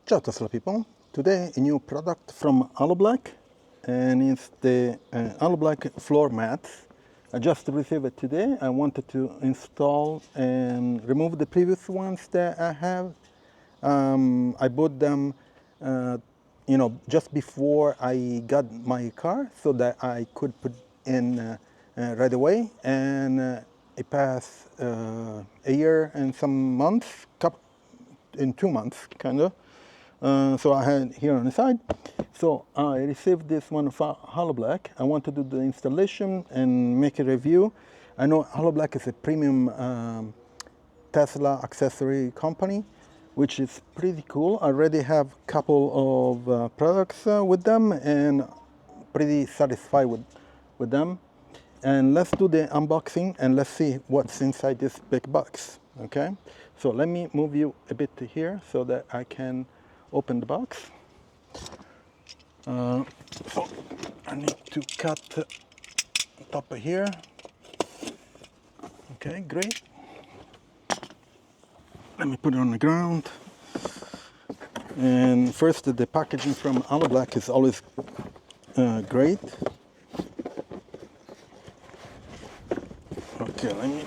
Ciao Tesla people, today a new product from HaloBLK, and it's the HaloBLK Floor Mats. I just received it today. I wanted to install and remove the previous ones that I have. I bought them just before I got my car so that I could put in right away, and it passed a year and some months, in 2 months kind of. So I had here on the side. So I received this one from HaloBLK. I want to do the installation and make a review. I know HaloBLK is a premium Tesla accessory company, which is pretty cool. I already have a couple of products with them and pretty satisfied with them. And let's do the unboxing and let's see what's inside this big box, okay? So let me move you a bit here so that I can open the box. So I need to cut the top of here. Okay, great. Let me put it on the ground. And first, the packaging from HaloBLK is always great. Okay, let me.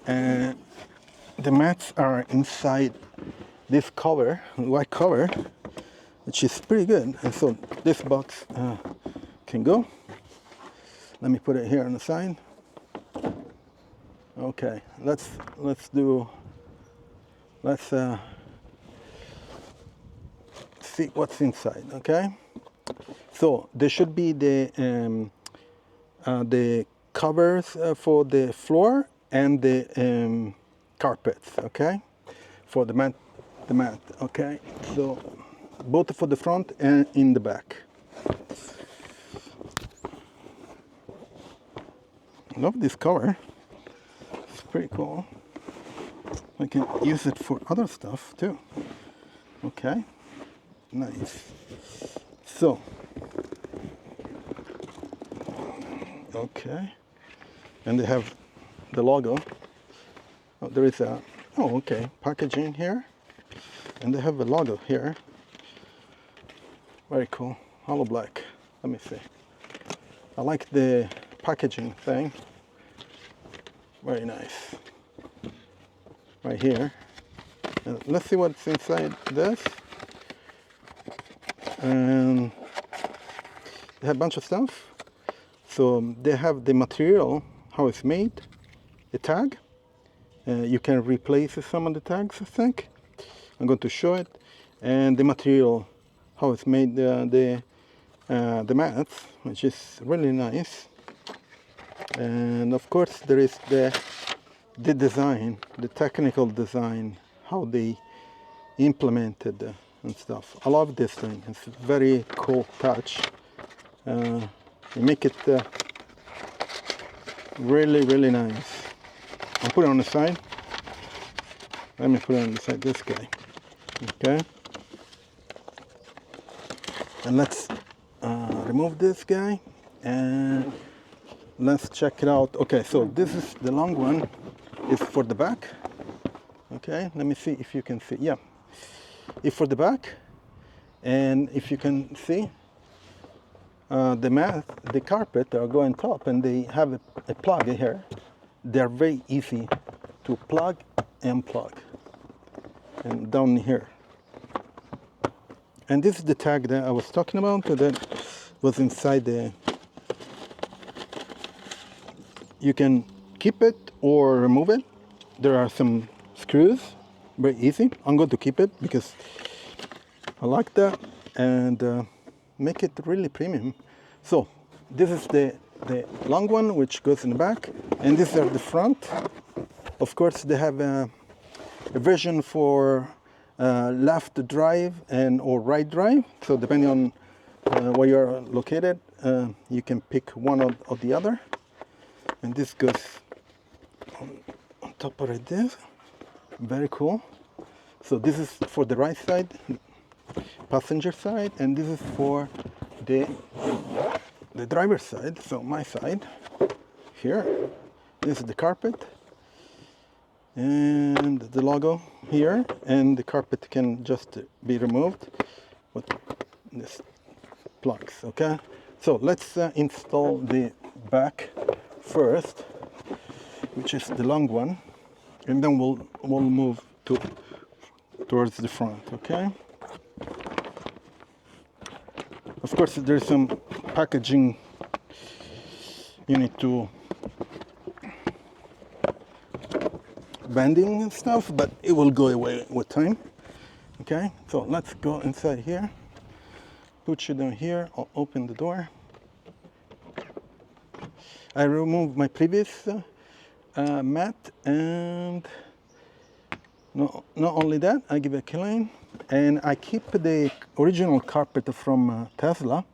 And the mats are inside this cover, white cover, which is pretty good. And so this box can go. Let me put it here on the side. Okay, let's see what's inside. Okay, so there should be the covers for the floor and the carpets. Okay, for the mat. Okay, so both for the front and in the back. I love this cover. It's pretty cool. I can use it for other stuff too. Okay, nice. So, okay, and they have the logo. Oh, there is a, oh, okay, packaging here, and they have a logo here. Very cool. HaloBLK. Let me see. I like the packaging thing. Very nice. Right here. And let's see what's inside this. And they have a bunch of stuff. So they have the material, how it's made, a tag. You can replace some of the tags, I think. I'm going to show it. And the material, how it's made, the mats, which is really nice. And of course there is the design, the technical design, how they implemented and stuff. I love this thing. It's a very cool touch. They make it really nice. I'll put it on the side. Let me put it on the side, this guy. Okay. And let's remove this guy and let's check it out. Okay, so this is the long one. It's for the back. Okay, let me see if you can see. Yeah, it's for the back. And if you can see, the mat, the carpet are going top, and they have a plug here. They're very easy to plug and plug. And down here. And this is the tag that I was talking about that was inside the. You can keep it or remove it. There are some screws, very easy. I'm going to keep it because I like that and make it really premium. So this is the long one, which goes in the back, and these are the front. Of course, they have a version for left drive and or right drive. So depending on where you're located, you can pick one or the other. And this goes on top of this. Very cool. So this is for the right side, passenger side, and this is for the driver's side. So my side here. This is the carpet and the logo here, and the carpet can just be removed with this plugs. Okay, so let's install the back first, which is the long one, and then we'll move towards the front. Okay, of course there's some packaging you need to bending and stuff, but it will go away with time. Okay, so let's go inside here, put you down here. I'll open the door. I removed my previous mat, and not only that, I give it a clean, and I keep the original carpet from Tesla,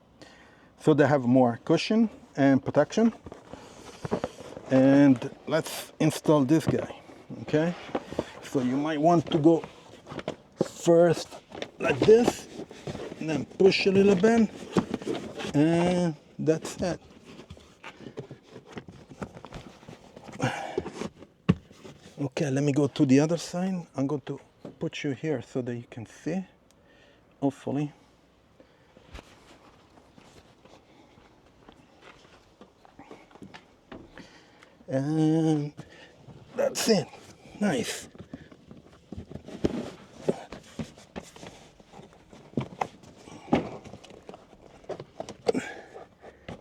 so they have more cushion and protection. And let's install this guy. Okay, so you might want to go first like this, and then push a little bit, and that's it. Okay, let me go to the other side. I'm going to put you here so that you can see, hopefully. And that's it. Nice.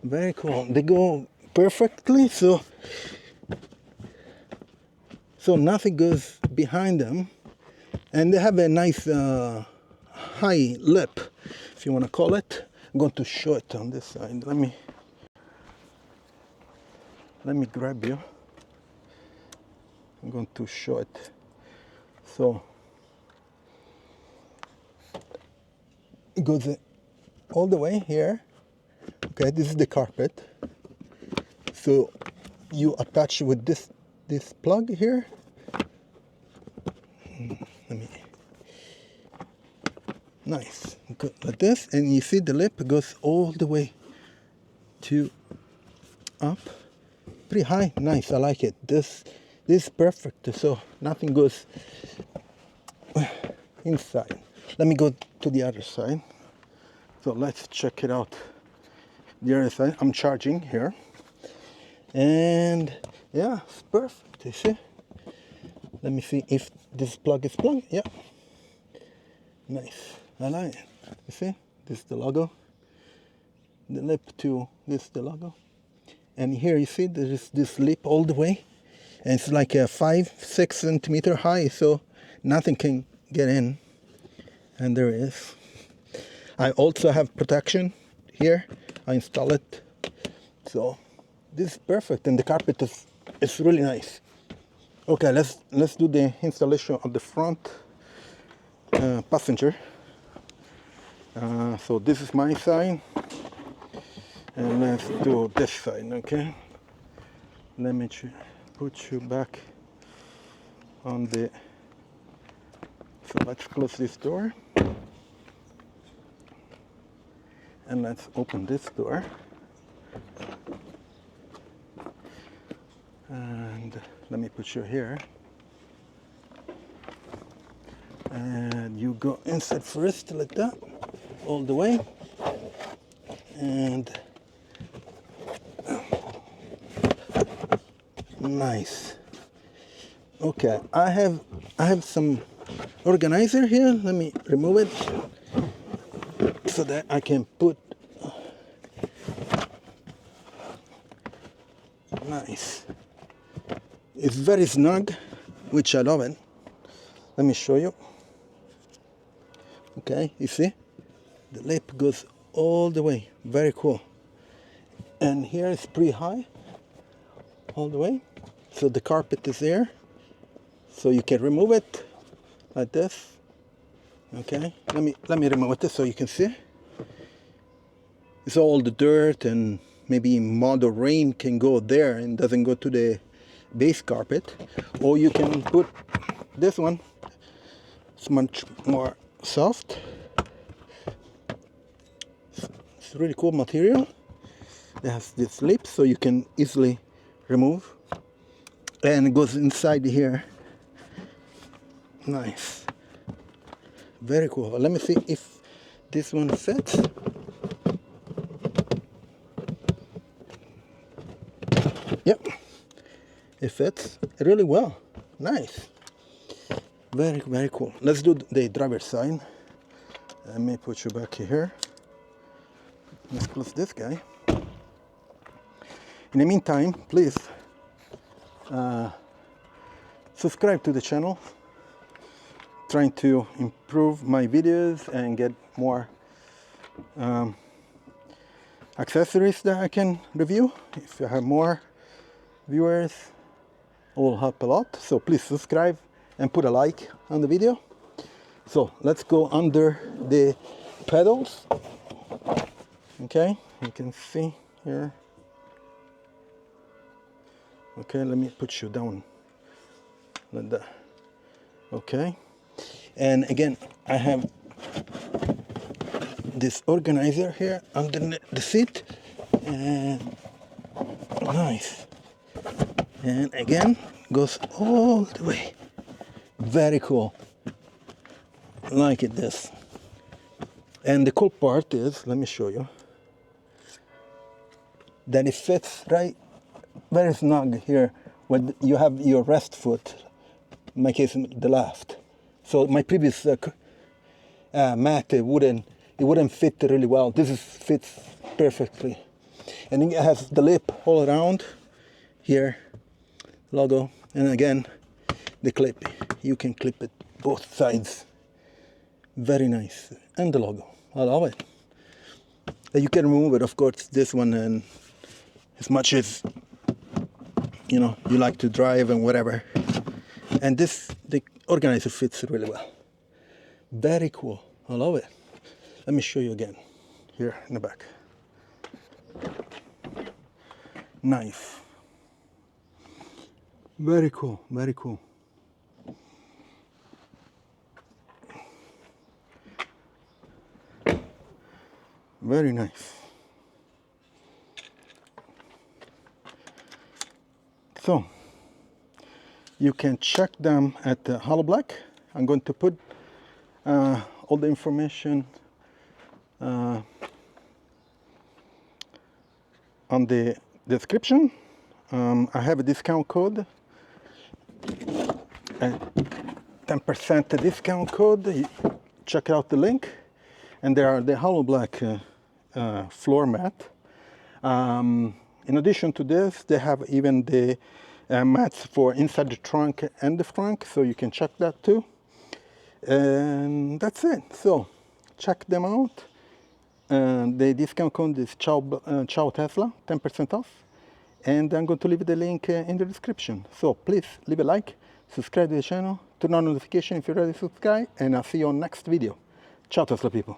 Very cool. They go perfectly, so nothing goes behind them, and they have a nice high lip, if you want to call it. I'm going to show it on this side. Let me grab you. I'm going to show it. So it goes all the way here. Okay, this is the carpet. So you attach with this plug here. Nice. Good, like this, and you see the lip goes all the way to up. Pretty high. Nice. I like it. This is perfect. So nothing goes inside. Let me go to the other side. So let's check it out. The other side. I'm charging here, and yeah, it's perfect. You see? Let me see if this plug is plugged. Yeah. Nice. I like it. You see? This is the logo. The lip to this is the logo. And here you see there is this lip all the way. And it's like a 5-6 centimeter high, so nothing can get in. And there it is. I also have protection here. I install it. So this is perfect, and the carpet is really nice. Okay, let's do the installation of the front passenger. So this is my side, and let's do this side. Okay, let me put you back on the. So let's close this door, and let's open this door. And let me put you here. And you go inside first like that, all the way. And nice. Okay, I have some organizer here. Let me remove it so that I can put. Nice. It's very snug, which I love it. Let me show you. Okay, you see? The lip goes all the way. Very cool. And here it's pretty high, all the way. So the carpet is there. So you can remove it like this. Okay, let me remove it so you can see. It's all the dirt and maybe mud or rain can go there and doesn't go to the base carpet. Or you can put this one. It's much more soft. It's really cool material. It has this lip so you can easily remove. And it goes inside here. Nice. Very cool. Let me see if this one fits. Yep, it fits really well. Nice. Very, very cool. Let's do the driver's side. Let me put you back here. Let's close this guy. In the meantime, please subscribe to the channel. Trying to improve my videos and get more accessories that I can review. If you have more viewers, it will help a lot. So please subscribe and put a like on the video. So let's go under the pedals. Okay, you can see here. Okay, let me put you down like that. Okay, and again, I have this organizer here under the seat, and nice. And again, goes all the way. Very cool. Like it this. And the cool part is, let me show you, that it fits right very snug here when you have your rest foot, in my case the left. So my previous mat, it wouldn't fit really well. This fits perfectly. And it has the lip all around here, logo, and again the clip, you can clip it both sides. Very nice. And the logo, I love it. You can remove it, of course, this one, and as much as you know you like to drive and whatever. And this, the organizer fits really well. Very cool. I love it. Let me show you again here in the back. Nice. Very cool. Very cool. Very nice. So you can check them at HaloBLK. I'm going to put all the information on the description. I have a discount code, a 10% discount code. Check out the link. And there are the HaloBLK floor mat. In addition to this, they have even the mats for inside the trunk and the frunk, so you can check that too. And that's it. So check them out. The discount code is Ciao Tesla, 10% off. And I'm going to leave the link in the description. So please leave a like, subscribe to the channel, turn on notification if you're ready to subscribe, and I'll see you on next video. Ciao Tesla people.